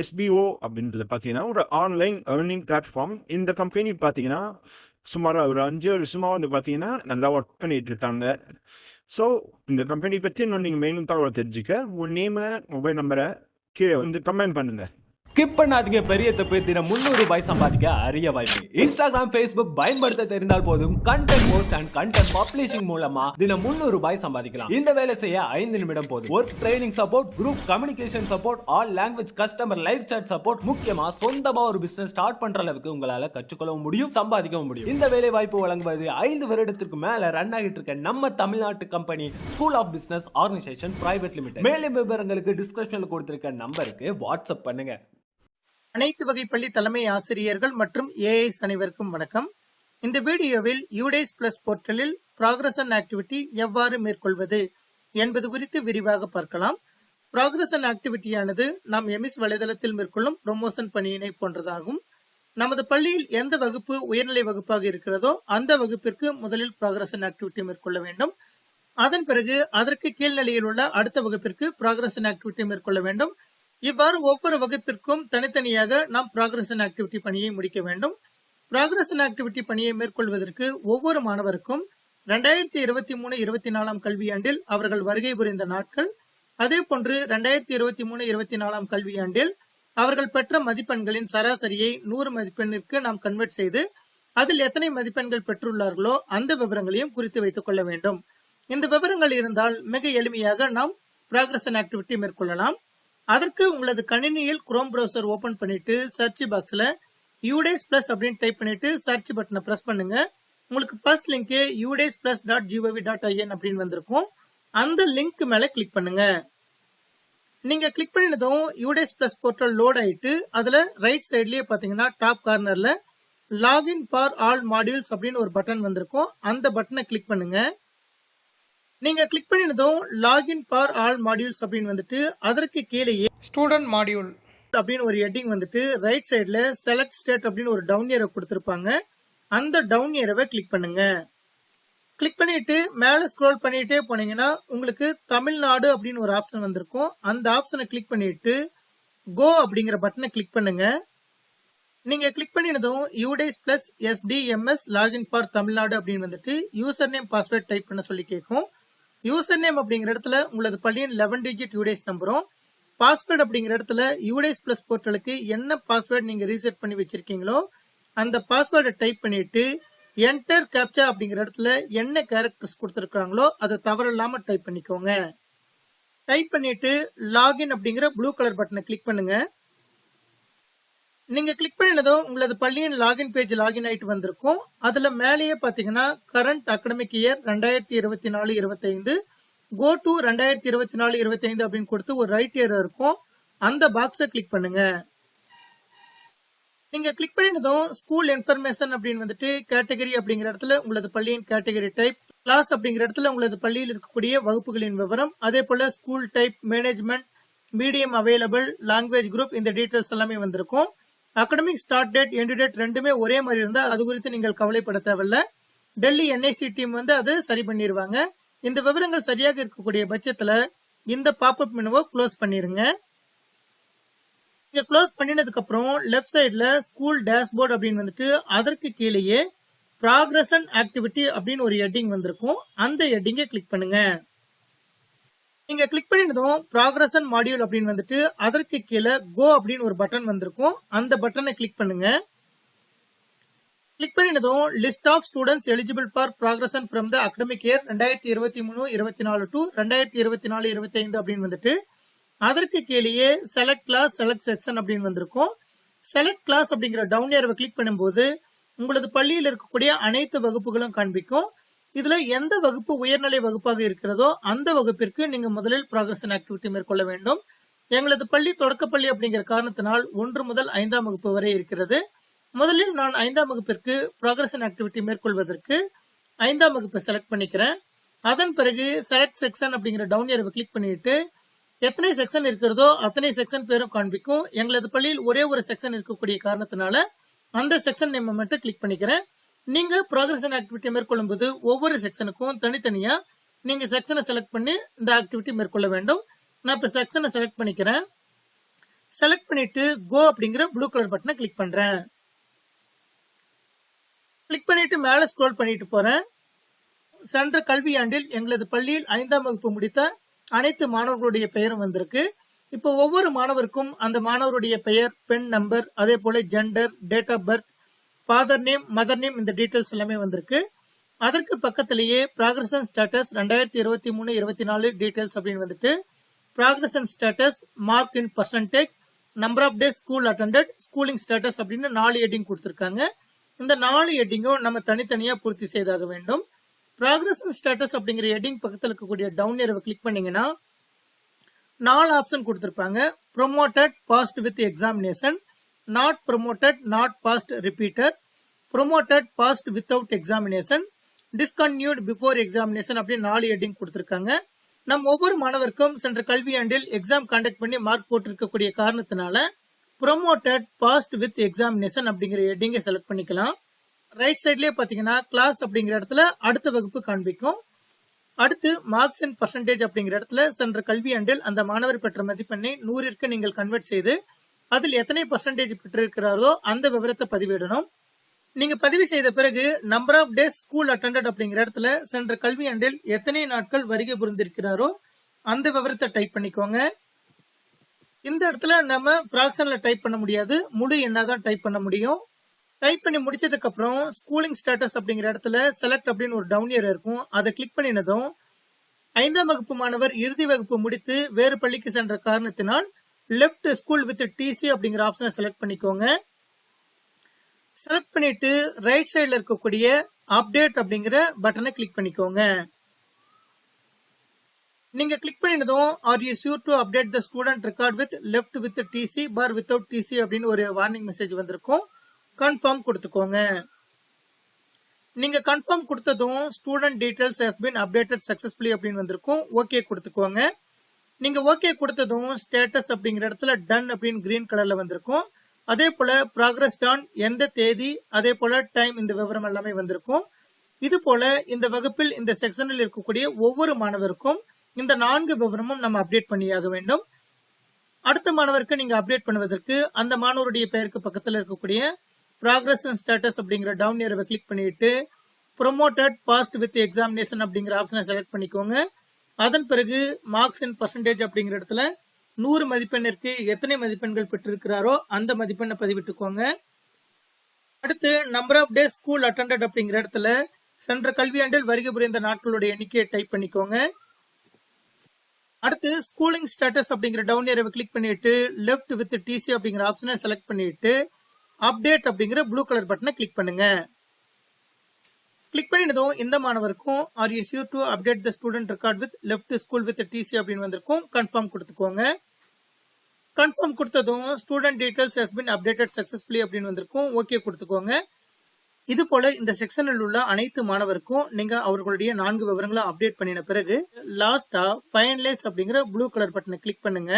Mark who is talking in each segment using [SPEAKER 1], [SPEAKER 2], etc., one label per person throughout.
[SPEAKER 1] SPO அப்படின்றது பார்த்தீங்கன்னா ஒரு ஆன்லைன் ஏர்னிங் பிளாட்ஃபார்ம். இந்த கம்பெனி பார்த்தீங்கன்னா சுமாராக ஒரு 5 வருஷமாக வந்து பார்த்தீங்கன்னா நல்லா ஒர்க் பண்ணிட்டு இருக்காங்க. ஸோ இந்த கம்பெனி பற்றி இன்னும் நீங்கள் மேலும் தகவல் தெரிஞ்சுக்க உங்கள் நேமை மொபைல் நம்பரை கீழே வந்து கமெண்ட் பண்ணுங்க.
[SPEAKER 2] ஸ்கிப் பண்ணாதீங்க. பெரிய தப்பு. தினம் 300 ரூபாய் சம்பாதிக்க அரிய வாய்ப்பு. இன்ஸ்டாகிராம், ஃபேஸ்புக் பயன்படுத்த தெரிந்தால் போதும். Content post and content publishing மூலமா தினம் 300 ரூபாய் சம்பாதிக்கலாம். இந்த வேலை செய்ய 5 நிமிடம் போதும். Work training support, group communication support, all language customer live chat support, முக்கியமா சொந்தமா ஒரு பிசினஸ் ஸ்டார்ட் பண்ற அளவுக்கு உங்களால கற்றுக்கொள்ளவும் முடியும், சம்பாதிக்கவும் முடியும். இந்த வேலை வாய்ப்பு வழங்குவது 5 வருடத்திற்கு மேல ரன் ஆகிட்டு இருக்க நம்ம தமிழ்நாட்டு company school of business organization private limited. மேலும் விவரங்களுக்கு டிஸ்கிரிப்ஷன்ல கொடுத்திருக்க நம்பருக்கு வாட்ஸ்அப் பண்ணுங்க.
[SPEAKER 3] அனைத்து வகை பள்ளி தலைமை ஆசிரியர்கள் மற்றும் ஏஐஸ் அனைவருக்கும் வணக்கம். இந்த வீடியோவில் யூடேஸ் பிளஸ் போர்ட்டலில் ப்ராக்ரஷன் ஆக்டிவிட்டி எவ்வாறு மேற்கொள்வது என்பது குறித்து விரிவாக பார்க்கலாம். ப்ராக்ரஷன் ஆக்டிவிட்டியானது நாம் எம்எஸ் வலைதளத்தில் மேற்கொள்ளும் ப்ரொமோஷன் பணியினை போன்றதாகும். நமது பள்ளியில் எந்த வகுப்பு உயர்நிலை வகுப்பாக இருக்கிறதோ அந்த வகுப்பிற்கு முதலில் ப்ராக்ரஷன் ஆக்டிவிட்டி மேற்கொள்ள வேண்டும். அதன் பிறகு அதற்கு கீழ்நிலையில் உள்ள அடுத்த வகுப்பிற்கு ப்ராக்ரஷன் ஆக்டிவிட்டி மேற்கொள்ள வேண்டும். இவ்வாறு ஒவ்வொரு வகுப்பிற்கும் தனித்தனியாக நாம் ப்ராக்ரஷன் ஆக்டிவிட்டி பணியை முடிக்க வேண்டும். ப்ராக்ரஷன் ஆக்டிவிட்டி பணியை மேற்கொள்வதற்கு ஒவ்வொரு மாணவருக்கும் 2023-24 கல்வியாண்டில் அவர்கள் வருகை புரிந்த நாட்கள், அதே போன்று 2023-24 கல்வியாண்டில் அவர்கள் பெற்ற மதிப்பெண்களின் சராசரியை 100 மதிப்பெண்ணிற்கு நாம் கன்வெர்ட் செய்து அதில் எத்தனை மதிப்பெண்கள் பெற்றுள்ளார்களோ அந்த விவரங்களையும் குறித்து வைத்துக் கொள்ள வேண்டும். இந்த விவரங்கள் இருந்தால் மிக எளிமையாக நாம் ப்ராக்ரஷன் ஆக்டிவிட்டி மேற்கொள்ளலாம். அதற்கு உங்களது கணினியில் குரோம் பிரவுசர் ஓபன் பண்ணிட்டு சர்ச் பாக்ஸ்ல யூடேஸ் பிளஸ் அப்படின்னு டைப் பண்ணிட்டு சர்ச் பட்டனை பிரஸ் பண்ணுங்க. உங்களுக்கு ஃபர்ஸ்ட் லிங்க் udasplus.gov.in அப்படின்னு வந்திருக்கும். அந்த லிங்க் மேல கிளிக் பண்ணுங்க. நீங்க கிளிக் பண்ணினதும் யூடேஸ் பிளஸ் போர்ட்டல் லோட் ஆயிட்டு அதுல ரைட் சைட்லயே பாத்தீங்கன்னா டாப் கார்னர்ல லாகின் ஃபார் ஆல் மாடியூல்ஸ் அப்படின்னு ஒரு பட்டன் வந்திருக்கும். அந்த பட்டனை கிளிக் பண்ணுங்க. நீங்க கிளிக் பண்ணினதும் லாகின் ஃபார் ஆல் மாடியூல்ஸ் அப்படின்னு வந்துட்டு அதற்கு கீழேயே ஸ்டூடெண்ட் மாடியூல் அப்படின்னு ஒரு ஹெட்டிங் வந்துட்டு ரைட் சைட்ல செலக்ட் ஸ்டேட் அப்படின்னு ஒரு டவுன் ஏரோ கொடுத்திருப்பாங்க. அந்த டவுன் ஏரோவை கிளிக் பண்ணுங்க. கிளிக் பண்ணிட்டு மேல ஸ்க்ரோல் பண்ணிட்டே போனீங்கன்னா உங்களுக்கு தமிழ்நாடு அப்படின்னு ஒரு ஆப்ஷன் வந்திருக்கும். அந்த ஆப்ஷனை கிளிக் பண்ணிட்டு கோ அப்படிங்கிற பட்டனை கிளிக் பண்ணுங்க. நீங்க கிளிக் பண்ணினதும் UDISE plus STMS login for Tamil Nadu அப்படின்னு வந்துட்டு யூசர் நேம் பாஸ்வேர்ட் டைப் பண்ண சொல்லி கேட்கும். யூசர் நேம் அப்படிங்கிற இடத்துல உங்களது பள்ளியின் 11 டிஜிட் யூடேஸ் நம்பரும், பாஸ்வேர்டு அப்படிங்கிற இடத்துல யூடேஸ் பிளஸ் போர்ட்டலுக்கு என்ன பாஸ்வேர்டு நீங்க ரீசெட் பண்ணி வச்சிருக்கீங்களோ அந்த பாஸ்வேர்டை டைப் பண்ணிட்டு என்டர் கேப்சா அப்படிங்கிற இடத்துல என்ன கேரக்டர்ஸ் கொடுத்துருக்காங்களோ அதை தவறில்லாம டைப் பண்ணிக்கோங்க. டைப் பண்ணிட்டு லாகின் அப்படிங்கிற ப்ளூ கலர் பட்டனை கிளிக் பண்ணுங்க. நீங்க கிளிக் பண்ணினதும் உங்களது பள்ளியின் லாகின் பேஜ் லாகின் ஆயிட்டு வந்திருக்கும். அதுல மேலேயே பாத்தீங்கன்னா current academic year 2024-25 go to 2024-25 அப்படின்னு கொடுத்து ஒரு ரைட் ஏரோ இருக்கும். அந்த பாக்ஸை கிளிக் பண்ணுங்க. நீங்க கிளிக் பண்ணினதும் ஸ்கூல் இன்ஃபர்மேஷன் அப்படின்னு வந்துட்டு கேட்டகரி அப்படிங்கிற இடத்துல உங்களது பள்ளியின் கேட்டகரி டைப், கிளாஸ் அப்படிங்கிற இடத்துல உங்களது பள்ளியில் இருக்கக்கூடிய வகுப்புகளின் விவரம், அதே போல school type, management, medium available, language group, இந்த டீடைல்ஸ் எல்லாமே வந்திருக்கும். Academic start date, end date ரெண்டுமே ஒரே மாதிரி இருந்தா அது குறித்து நீங்கள் கவலைப்பட தேவையில்ல. டெல்லி என்ஐசி டீம் வந்து அது சரி பண்ணிடுவாங்க. இந்த விவரங்கள் சரியாக இருக்கக்கூடிய பட்சத்துல இந்த பாப்அப் மெனுவை க்ளோஸ் பண்ணிருங்க. இங்க க்ளோஸ் பண்ணினதுக்கு அப்புறம் லெஃப்ட் சைட்ல ஸ்கூல் டேஷ்போர்ட் அப்படின்னு வந்துட்டு அதற்கு கீழேயே ப்ராக்ரஷன் ஆக்டிவிட்டி அப்படின்னு ஒரு ஹெட்டிங் வந்திருக்கும். அந்த ஹெட்டிங்கை கிளிக் பண்ணுங்க. நீங்க கிளிக் பண்ணினதும் ப்ராக்ரஷன் மாடியூல் அப்படின்னு வந்துட்டு அதற்கு கீழே கோ அப்படின்னு ஒரு பட்டன் வந்திருக்கும். அந்த பட்டனை கிளிக் பண்ணுங்க. கிளிக் பண்ணினதும் list of students eligible for progression from the academic year 2023-24 to 2024-25 அப்படின்னு வந்துட்டு அதற்கு கீழேயே செலக்ட் கிளாஸ், செலக்ட் செக்ஷன் அப்படின்னு வந்திருக்கும். செலக்ட் கிளாஸ் அப்படிங்கிற டவுன் ஏரோவை கிளிக் பண்ணும்போது உங்களது பள்ளியில் இருக்கக்கூடிய அனைத்து வகுப்புகளும் காண்பிக்கும். இதுல எந்த வகுப்பு உயர்நிலை வகுப்பாக இருக்கிறதோ அந்த வகுப்பிற்கு நீங்க முதலில் ப்ராக்ரஷன் ஆக்டிவிட்டி மேற்கொள்ள வேண்டும். எங்களது பள்ளி தொடக்கப்பள்ளி அப்படிங்கிற காரணத்தினால் 1 முதல் 5ஆம் வகுப்பு வரை இருக்கிறது. முதலில் நான் 5ஆம் வகுப்பிற்கு ப்ராக்ரஷன் ஆக்டிவிட்டி மேற்கொள்வதற்கு 5ஆம் வகுப்பை செலக்ட் பண்ணிக்கிறேன். அதன் பிறகு செலக்ட் செக்ஷன் அப்படிங்கிற டவுன் ஏரோவை கிளிக் பண்ணிட்டு எத்தனை செக்ஷன் இருக்கிறதோ அத்தனை செக்ஷன் பேரும் காண்பிக்கும். எங்களது பள்ளியில் ஒரே ஒரு செக்ஷன் இருக்கக்கூடிய காரணத்தினால அந்த செக்ஷன் நேம் மட்டும் கிளிக் பண்ணிக்கிறேன். நீங்க ப்ராக்ரஷன் ஆக்டிவிட்டி மேற்கொள்ளும் போது ஒவ்வொரு செக்ஷனுக்கும் தனித்தனியா நீங்க செக்ஷனை செலக்ட் பண்ணி இந்த ஆக்டிவிட்டி மேற்கொள்ள வேண்டும். நான் இப்ப செக்ஷனை செலக்ட் பண்ணிக்கிறேன். செலக்ட் பண்ணிட்டு கோ அப்படிங்கிற ப்ளூ கலர் பட்டனை கிளிக் பண்றேன். கிளிக் பண்ணிட்டு மேல ஸ்க்ரோல் பண்ணிட்டு போறேன். சென்ற கல்வியாண்டில் எங்களது பள்ளியில் 5ஆம் வகுப்பு முடித்த அனைத்து மாணவர்களுடைய பெயரும் வந்திருக்கு. இப்போ ஒவ்வொரு மாணவருக்கும் அந்த மாணவருடைய பெயர், பென் நம்பர், அதே போல gender, date of birth, father name, mother name, இந்த டீடைல்ஸ் எல்லாமே வந்திருக்கு. அதற்கு பக்கத்திலேயே ப்ராக்ரஷன் ஸ்டேட்டஸ் 2023-24 டீடைல்ஸ் அப்படின்னு வந்துட்டு progression status, mark in percentage, number of days school attended, schooling status அப்படின்னு 4 ஹெட்டிங் கொடுத்திருக்காங்க. இந்த 4 ஹெட்டிங்கும் நம்ம தனித்தனியா பூர்த்தி செய்தாக வேண்டும். ப்ராக்ரஷன் ஸ்டேட்டஸ் அப்படிங்கிற ஹெட்டிங் பக்கத்தில் இருக்கக்கூடிய டவுன் ஏரோவை கிளிக் பண்ணீங்கன்னா 4 ஆப்ஷன் கொடுத்திருப்பாங்க. Promoted passed with examination, not promoted not passed repeater, promoted passed without examination, discontinued before examination அப்படின்னு 4 ஹெட்டிங் கொடுத்திருக்காங்க. நம் ஒவ்வொரு மாணவருக்கும் சென்ற கல்வியாண்டில் எக்ஸாம் கண்டக்ட் பண்ணி மார்க் போட்டிருக்கக்கூடிய காரணத்தினால ப்ரொமோட்டட் பாஸ்ட் வித் எக்ஸாமினேஷன் அப்படிங்கிற ஹெட்டிங்கை செலக்ட் பண்ணிக்கலாம். ரைட் சைட்லயே பாத்தீங்கன்னா கிளாஸ் அப்படிங்கிற இடத்துல அடுத்த வகுப்பு காண்பிக்கும். அடுத்து மார்க்ஸ் அண்ட் பர்சன்டேஜ் அப்படிங்கிற இடத்துல சென்ற கல்வியாண்டில் அந்த மாணவர் பெற்ற மதிப்பெண்ணை 100ற்கு நீங்கள் கன்வெர்ட் செய்து அதில் எத்தனை பர்சன்டேஜ் பெற்றிருக்கிறாரோ அந்த விவரத்தை பதிவிடணும். நீங்க பதிவு செய்த பிறகு number of days school attended அப்படிங்கிற இடத்துல சென்ற கல்வியாண்டில் எத்தனை நாட்கள் வருகை புரிந்திருக்கிறாரோ அந்த விவரத்தை டைப் பண்ணிக்கோங்க. இந்த இடத்துல நம்ம பிராக்ஷன்ல டைப் பண்ண முடியாது, முழு எண்ணாதான் டைப் பண்ண முடியும். டைப் பண்ணி முடிச்சதுக்கு அப்புறம் ஸ்கூலிங் ஸ்டேட்டஸ் அப்படிங்கிற இடத்துல செலக்ட் அப்படின்னு ஒரு டவுன் ஏரோ இருக்கும். அதை கிளிக் பண்ணினதும் 5ஆம் வகுப்பு மாணவர் இறுதி வகுப்பு முடித்து வேறு பள்ளிக்கு சென்ற காரணத்தினால் லெஃப்ட் ஸ்கூல் வித் டிசி அப்படிங்கிற ஆப்ஷனை செலக்ட் பண்ணிக்கோங்க. செலக்ட் பண்ணிட்டு ரைட் சைடுல இருக்கக்கூடிய அப்டேட் அப்படிங்கிற பட்டனை கிளிக் பண்ணிக்கோங்க. நீங்க கிளிக் பண்ணினதும் are you sure to update the student record with left with TC bar without TC அப்படின்னு ஒரு வார்னிங் மெசேஜ் வந்திருக்கும். கன்ஃபார்ம் கொடுத்துக்கோங்க. நீங்க கன்ஃபார்ம் கொடுத்ததும் student details has been updated successfully அப்படின்னு வந்திருக்கும். ஓகே கொடுத்துக்கோங்க. நீங்க ஓகே கொடுத்ததும் ஸ்டேட்டஸ் அப்படிங்கிற இடத்துல டன் அப்படின்னு கிரீன் கலர்ல வந்திருக்கும். அதே போல ப்ராக்ரஸ் டான், எந்த தேதி, அதே போல டைம், இந்த விவரம் எல்லாமே வந்திருக்கும். இது போல இந்த வகுப்பில் இந்த செக்ஷனில் இருக்கக்கூடிய ஒவ்வொரு மாணவருக்கும் இந்த 4 விவரமும் நம்ம அப்டேட் பண்ணியாக வேண்டும். அடுத்த மாணவருக்கு நீங்க அப்டேட் பண்ணுவதற்கு அந்த மாணவருடைய பெயருக்கு பக்கத்தில் இருக்கக்கூடிய ப்ராக்ரஷன் ஸ்டேட்டஸ் அப்படிங்கிற டவுன் ஏரோவை கிளிக் பண்ணிட்டு ப்ரொமோட்டட் பாஸ்ட் வித் எக்ஸாமினேஷன் அப்படிங்கிற ஆப்ஷனை செலக்ட் பண்ணிக்கோங்க. அதன் பிறகு மார்க்ஸ் இன் பர்சன்டேஜ் அப்படிங்கிற இடத்துல 100 மதிப்பெண்ணிற்கு எத்தனை மதிப்பெண்கள் பெற்றிருக்கிறாரோ அந்த மதிப்பெண்ணை பதிவிட்டுக்கோங்க. அடுத்து number of days school attended அப்படிங்கிற இடத்துல சென்ற கல்வியாண்டில் வருகை புரிந்த நாட்களுடைய எண்ணிக்கையை டைப் பண்ணிக்கோங்க. அடுத்து ஸ்கூலிங் ஸ்டேட்டஸ் அப்படிங்கிற டவுன் ஏரோவை கிளிக் பண்ணிட்டு லெஃப்ட் வித் டிசி அப்படிங்கிற ஆப்ஷனை செலக்ட் பண்ணிட்டு அப்டேட் அப்படிங்கிற ப்ளூ கலர் பட்டனை கிளிக் பண்ணுங்க. கிளிக் பண்ணினதும் இந்த மாணவருக்கும் are you sure to update the student record with left school with TC அப்படின்னு வந்திருக்கும். கன்ஃபார்ம் கொடுத்துக்கோங்க. கன்ஃபார்ம் கொடுத்ததும் student details has been updated successfully அப்படின்னு வந்திருக்கும். ஓகே கொடுத்துக்கோங்க. இது போல இந்த செக்ஷனில் உள்ள அனைத்து மாணவருக்கும் நீங்க அவர்களுடைய 4 விவரங்களை அப்டேட் பண்ணின பிறகு லாஸ்டா ஃபைனலைஸ் அப்படிங்கிற ப்ளூ கலர் பட்டனை கிளிக் பண்ணுங்க.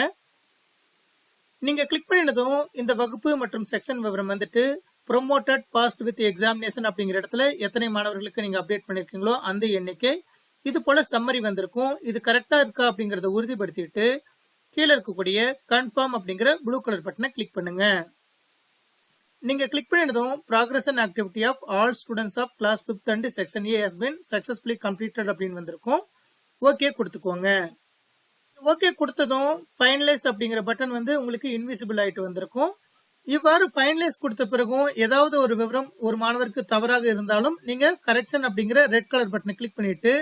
[SPEAKER 3] நீங்க கிளிக் பண்ணினதும் இந்த வகுப்பு மற்றும் செக்ஷன் விவரம் வந்துட்டு ப்ரொமோட்டட் பாஸ்ட் வித் எக்ஸாமினேஷன் அப்படிங்கிற இடத்துல எத்தனை மாணவர்களுக்கு நீங்க அப்டேட் பண்ணிருக்கீங்களோ அந்த எண்ணிக்கை, இது போல சம்மரி வந்திருக்கும். இது கரெக்டா இருக்கா அப்படிங்கறத உறுதிப்படுத்திட்டு கீழே இருக்கக்கூடிய கன்ஃபார்ம் அப்படிங்கிற ப்ளூ கலர் பட்டனை கிளிக் பண்ணுங்க. நீங்க கிளிக் பண்ணினதும் progression activity of all students of class 5th and section A has been successfully completed அப்படின்னு வந்திருக்கும். ஓகே கொடுத்துக்கோங்க. ஓகே கொடுத்ததும் ஃபைனலைஸ் அப்படிங்கிற பட்டன் வந்து உங்களுக்கு இன்விசிபிள் ஆயிட்டு வந்திருக்கும். இவ்வாறு ஃபைனலைஸ் கொடுத்த பிறகும் ஏதாவது ஒரு விவரம் ஒரு மாணவருக்கு தவறாக இருந்தாலும் நீங்க கரெக்ஷன் அப்படிங்கிற ரெட் கலர் பட்டனை கிளிக் பண்ணிட்டு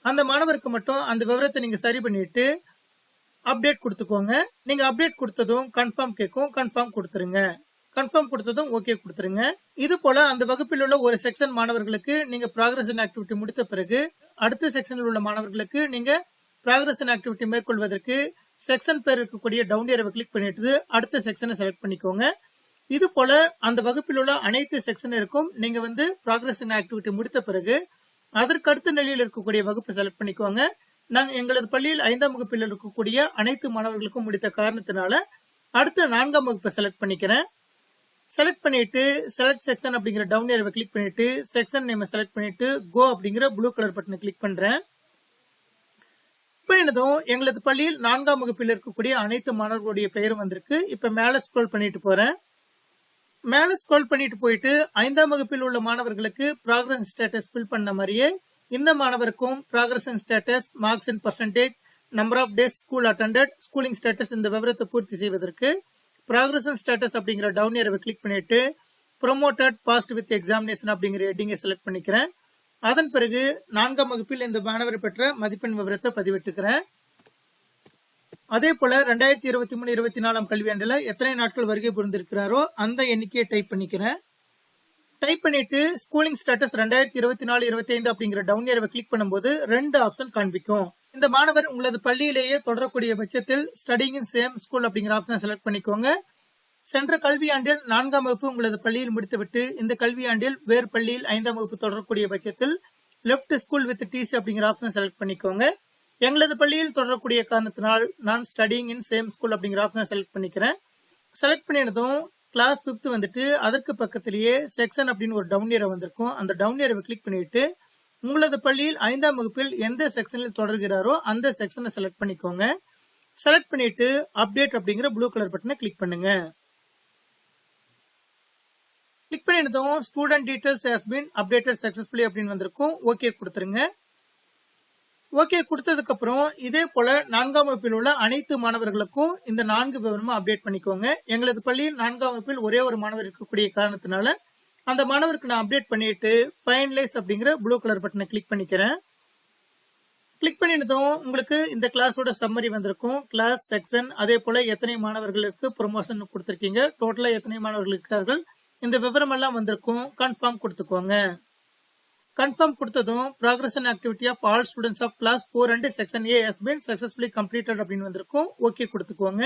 [SPEAKER 3] அந்த மாணவருக்கு மட்டும் அந்த விவரத்தை நீங்க சரி பண்ணிட்டு அப்டேட் கொடுத்துக்கோங்க. நீங்க அப்டேட் கொடுத்ததும் கன்ஃபார்ம் கேட்கும். கன்ஃபார்ம் கொடுத்துருங்க. கன்ஃபார்ம் கொடுத்ததும் ஓகே கொடுத்துருங்க. இது போல அந்த வகுப்பில் உள்ள ஒரு செக்ஷன் மாணவர்களுக்கு நீங்க ப்ராக்ரஷன் ஆக்டிவிட்டி முடித்த பிறகு அடுத்த செக்ஷனில் உள்ள மாணவர்களுக்கு நீங்க ப்ராக்ரஷன் ஆக்டிவிட்டி மேற்கொள்வதற்கு செக்ஷன் பேர் இருக்கக்கூடிய டவுன் ஏரோவை கிளிக் பண்ணிட்டு அடுத்த செக்ஷனை செலக்ட் பண்ணிக்கோங்க. இது போல அந்த வகுப்பில் உள்ள அனைத்து செக்ஷனருக்கும் நீங்க வந்து ப்ராக்ரஷன் ஆக்டிவிட்டி முடித்த பிறகு அதற்கு அடுத்த நிலையில் இருக்கக்கூடிய வகுப்பை செலக்ட் பண்ணிக்கோங்க. நாங்க எங்களது பள்ளியில் 5ஆம் வகுப்பில் இருக்கக்கூடிய அனைத்து மாணவர்களுக்கும் முடித்த காரணத்தினால அடுத்த 4ஆம் வகுப்பை செலக்ட் பண்ணிக்கிறேன். செலக்ட் பண்ணிட்டு செலக்ட் செக்ஷன் அப்படிங்கிற டவுன் ஏரோவை கிளிக் பண்ணிட்டு செக்ஷன் நேமை செலக்ட் பண்ணிட்டு கோ அப்படிங்கிற ப்ளூ கலர் பட்டனை கிளிக் பண்றேன். கிளிக் பண்ணினதும் எங்களது பள்ளியில் 4ஆம் வகுப்பில் இருக்கக்கூடிய அனைத்து மாணவர்களுடைய பெயரும் வந்திருக்கு. இப்ப மேல ஸ்க்ரோல் பண்ணிட்டு போறேன். மேல ஸ்க்ரோல் பண்ணிட்டு போயிட்டு 5ஆம் வகுப்பில் உள்ள மாணவர்களுக்கு ப்ராக்ரஸ் ஸ்டேட்டஸ் ஃபில் பண்ண மாதிரியே இந்த மாணவருக்கும் progress status, marks in percentage, number of days school attended, schooling status இந்த விவரத்தை பூர்த்தி செய்வதற்கு ப்ராக்ரஸ் ஸ்டேட்டஸ் அப்படிங்கிற டவுன் ஏரோவை கிளிக் பண்ணிட்டு ப்ரொமோட்டட் பாஸ்ட் வித் எக்ஸாமினேஷன் அப்படிங்கிற ஹெட்டிங்கை செலக்ட் பண்ணிக்கிறேன். அதன் பிறகு 4ஆம் வகுப்பில் இந்த மாணவர் பெற்ற மதிப்பெண் விவரத்தை பதிவிட்டுக்கிறேன். அதே போல 2023-24 கல்வியாண்டுல எத்தனை நாட்கள் வருகை புரிந்திருக்கிறாரோ அந்த எண்ணிக்கையை டைப் பண்ணிக்கிறேன். டைப் பண்ணிட்டு ஸ்கூலிங் ஸ்டேட்டஸ் 2024-25 அப்படிங்கிற டவுன் ஏரோவை கிளிக் பண்ணும்போது 2 ஆப்ஷன் காண்பிக்கும். இந்த மாணவர் உங்களது பள்ளியிலேயே தொடரக்கூடிய பட்சத்தில் ஸ்டடிங் இன் சேம் ஸ்கூல் அப்படிங்கிற ஆப்ஷனை செலக்ட் பண்ணிக்கோங்க. சென்ற கல்வியாண்டில் 4ஆம் வகுப்பு உங்களது பள்ளியில் முடித்துவிட்டு இந்த கல்வியாண்டில் வேறு பள்ளியில் 5ஆம் வகுப்பு தொடரக்கூடிய பட்சத்தில் லெஃப்ட் ஸ்கூல் வித் டிசி அப்படிங்கிற ஆப்ஷனை செலக்ட் பண்ணிக்கோங்க. எங்களது பள்ளியில் தொடரக்கூடிய காரணத்தினால் நான் ஸ்டடிங் இன் சேம் ஸ்கூல் அப்படிங்கிற ஆப்ஷனை செலக்ட் பண்ணிக்கிறேன். செலக்ட் பண்ணினதும் கிளாஸ் 5th வந்துட்டு அதற்கு பக்கத்திலேயே செக்ஷன் அப்படின்னு ஒரு டவுன் ஏரோ வந்திருக்கும். அந்த டவுன் ஏரோவை கிளிக் பண்ணிட்டு உங்களது பள்ளியில் 5ஆம் வகுப்பில் எந்த செக்ஷனில் தொடர்கிறாரோ அந்த செக்ஷனை செலக்ட் பண்ணிக்கோங்க. செலக்ட் பண்ணிட்டு அப்டேட் அப்படிங்கிற ப்ளூ கலர் பட்டனை கிளிக் பண்ணுங்க. கிளிக் பண்ணினதும் student details has been updated successfully அப்படின்னு வந்திருக்கும். ஓகே கொடுத்துருங்க. ஓகே கொடுத்ததுக்கு அப்புறம் இதே போல 4ஆம் வகுப்பில் உள்ள அனைத்து மாணவர்களுக்கும் இந்த 4 விவரமும் அப்டேட் பண்ணிக்கோங்க. எங்களது பள்ளியில் 4ஆம் வகுப்பில் ஒரே ஒரு மாணவர் இருக்கக்கூடிய காரணத்தினால அந்த மாணவருக்கு நான் அப்டேட் பண்ணிட்டு ஃபைனலைஸ் அப்படிங்கிற ப்ளூ கலர் பட்டனை கிளிக் பண்ணிக்கிறேன். கிளிக் பண்ணினதும் உங்களுக்கு இந்த கிளாஸோட சம்மரி வந்திருக்கும். கிளாஸ், செக்ஷன், அதே போல எத்தனை மாணவர்களுக்கு ப்ரொமோஷன் கொடுத்திருக்கீங்க, டோட்டலா எத்தனை மாணவர்கள் இருக்கிறார்கள், இந்த விவரம் எல்லாம் வந்திருக்கும். கன்ஃபார்ம் கொடுத்துக்கோங்க. கன்ஃபார்ம் கொடுத்ததும் progression activity of all students of class 4 and section A has been successfully completed அப்படின்னு வந்திருக்கும். ஓகே கொடுத்துக்கோங்க.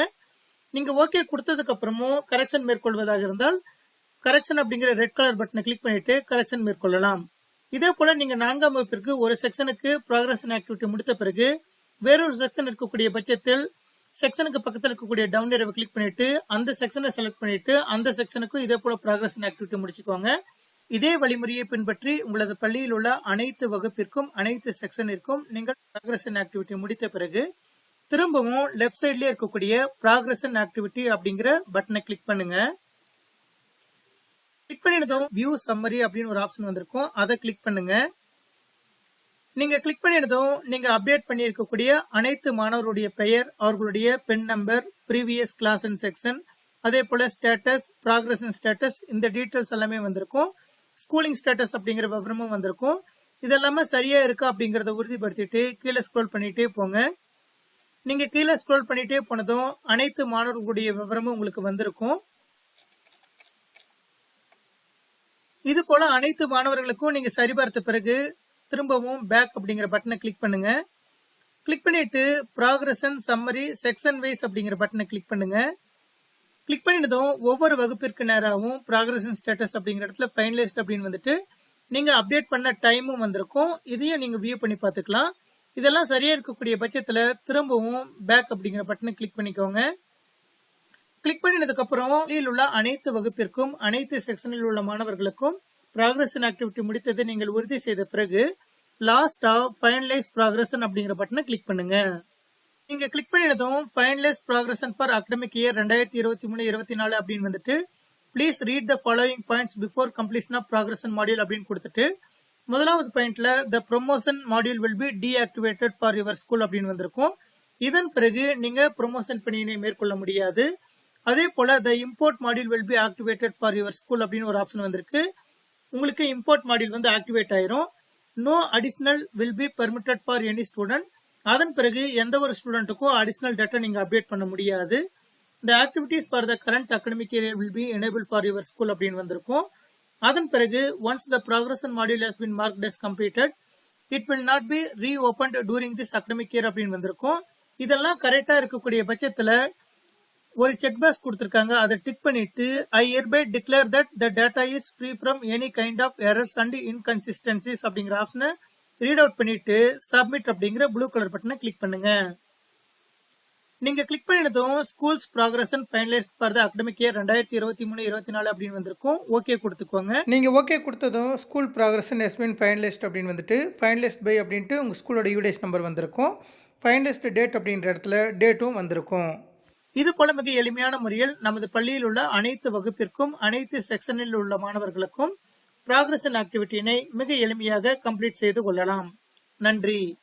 [SPEAKER 3] நீங்க ஓகே கொடுத்ததுக்கு அப்புறமும் கரெக்ஷன் மேற்கொள்வதாக இருந்தால் கரெக்ஷன் அப்படிங்கிற ரெட் கலர் பட்டனை கிளிக் பண்ணிட்டு கரெக்ஷன் மேற்கொள்ளலாம். இதே போல நீங்க 4ஆம் வகுப்பிற்கு ஒரு செக்ஷனுக்கு ப்ராக்ரஷன் ஆக்டிவிட்டி முடித்த பிறகு வேறொரு செக்ஷன் இருக்கக்கூடிய பட்சத்தில் செக்ஷனுக்கு பக்கத்தில் இருக்கக்கூடிய டவுன் ஏரோவை கிளிக் பண்ணிட்டு அந்த செக்ஷனை செலக்ட் பண்ணிட்டு அந்த செக்ஷனுக்கும் இதே போல ப்ராக்ரஷன் ஆக்டிவிட்டி முடிச்சுக்கோங்க. இதே வழிமுறையை பின்பற்றி உங்களது பள்ளியில் உள்ள அனைத்து வகுப்பிற்கும் அனைத்து செக்ஷனிற்கும் நீங்கள் ப்ராக்ரஷன் ஆக்டிவிட்டி முடித்த பிறகு திரும்பவும் லெஃப்ட் சைட்லயே இருக்கக்கூடிய ப்ராக்ரஷன் ஆக்டிவிட்டி அப்படிங்கிற பட்டனை கிளிக் பண்ணுங்க. கிளிக் பண்ணினதும் வியூ சம்மரி அப்படின்னு ஒரு ஆப்ஷன் வந்திருக்கும். அதை கிளிக் பண்ணுங்க. நீங்க கிளிக் பண்ணினதும் நீங்க அப்டேட் பண்ணி இருக்கக்கூடிய அனைத்து மாணவருடைய பெயர், அவர்களுடைய PEN number, previous class and section, அதே போல ஸ்டேட்டஸ், ப்ராக்ரஷன் ஸ்டேட்டஸ் இந்த டீடைல்ஸ் எல்லாமே வந்திருக்கும். ஸ்கூலிங் ஸ்டேட்டஸ் அப்படிங்கிற விவரமும் வந்திருக்கும். இதெல்லாமே சரியா இருக்கா அப்படிங்கறத உறுதிப்படுத்திட்டு கீழே ஸ்க்ரோல் பண்ணிட்டே போங்க. நீங்க கீழே ஸ்க்ரோல் பண்ணிட்டே போனதும் அனைத்து மாணவர்களுடைய விவரமும் உங்களுக்கு வந்திருக்கும். இது போல அனைத்து மாணவர்களுக்கும் நீங்க சரிபார்த்த பிறகு திரும்பவும் பேக் அப்படிங்கிற பட்டனை கிளிக் பண்ணுங்க. கிளிக் பண்ணிட்டு ப்ராக்ரஷன் சம்மரி செக்ஷன் வைஸ் அப்படிங்கிற பட்டனை கிளிக் பண்ணுங்க. கிளிக் பண்ணினதும் ஒவ்வொரு வகுப்பிற்கு நேராகவும் ப்ராக்ரஷன் ஸ்டேட்டஸ் அப்படிங்கிற இடத்துல ஃபைனலைஸ்ட் அப்படின்னு வந்துட்டு நீங்க அப்டேட் பண்ண டைமும் வந்திருக்கும். இதையும் நீங்க வியூ பண்ணி பார்த்துக்கலாம். இதெல்லாம் சரியா இருக்கக்கூடிய பட்சத்துல திரும்பவும் பேக் அப்படிங்கிற பட்டனை கிளிக் பண்ணிக்கோங்க. கிளிக் பண்ணினதுக்கு அப்புறம் உள்ள அனைத்து வகுப்பிற்கும் அனைத்து செக்ஷனில் உள்ள மாணவர்களுக்கும் ப்ராக்ரஷன் ஆக்டிவிட்டி முடித்ததை நீங்கள் உறுதி செய்த பிறகு லாஸ்டா ஃபைனலைஸ் ப்ராக்ரஷன் அப்படிங்கிற பட்டனை கிளிக் பண்ணுங்க. நீங்க கிளிக் பண்ணினதும் finalise progression for academic year 2023-24 அப்படின்னு வந்துட்டு please read the following points before completion of progression module அப்படின்னு கொடுத்துட்டு முதலாவது பாயிண்ட்ல the promotion module will be deactivated for your school அப்படின்னு வந்திருக்கும். இதன் பிறகு நீங்க ப்ரொமோஷன் பணியினை மேற்கொள்ள முடியாது. அதே போல the import module will be activated for your school அப்படின்னு ஒரு ஆப்ஷன் வந்திருக்கு. உங்களுக்கு இம்போர்ட் மாடியூல் வந்து ஆக்டிவேட் ஆயிரும். No additional will be permitted for any student. அதன் பிறகு எந்த ஒரு ஸ்டூடெண்ட்டுக்கும் அடிஷனல் டேட்டா நீங்க அப்டேட் பண்ண முடியாது. The activities for the current academic year will be enabled for your school அப்படின்னு வந்திருக்கும். அதன் பிறகு once the progression module has been marked as completed, it will not be reopened during this academic year அப்படின்னு வந்திருக்கும். இதெல்லாம் கரெக்டா இருக்கக்கூடிய பட்சத்துல ஒரு செக் பாக்ஸ் கொடுத்திருக்காங்க. அதை டிக் பண்ணிட்டு I hereby declare that the data is free from any kind of errors and inconsistencies அப்படிங்கிற ஆப்ஷனை ரீட் அவுட் பண்ணிட்டு சப்மிட் அப்படிங்கிற ப்ளூ கலர் பட்டனை கிளிக் பண்ணுங்க. நீங்க கிளிக் பண்ணினதும் schools progression finalised for the academic year 2023-24 அப்படின்னு வந்திருக்கும். ஓகே கொடுத்துக்கோங்க. நீங்க ஓகே கொடுத்ததும் school progression has been finalised அப்படின்னு வந்துட்டு ஃபைனலைஸ்ட் பை அப்படின்ட்டு உங்க ஸ்கூலோட யூடேஸ் நம்பர் வந்திருக்கும். ஃபைனலிஸ்ட் டேட் அப்படின்ற இடத்துல டேட்டும் வந்திருக்கும். இது போல மிக எளிமையான முறையில் நமது பள்ளியில் உள்ள அனைத்து வகுப்பிற்கும் அனைத்து செக்ஷனில் உள்ள மாணவர்களுக்கும் ப்ராக்ரஷன் ஆக்டிவிட்டியினை மிக எளிமையாக கம்ப்ளீட் செய்து கொள்ளலாம். நன்றி.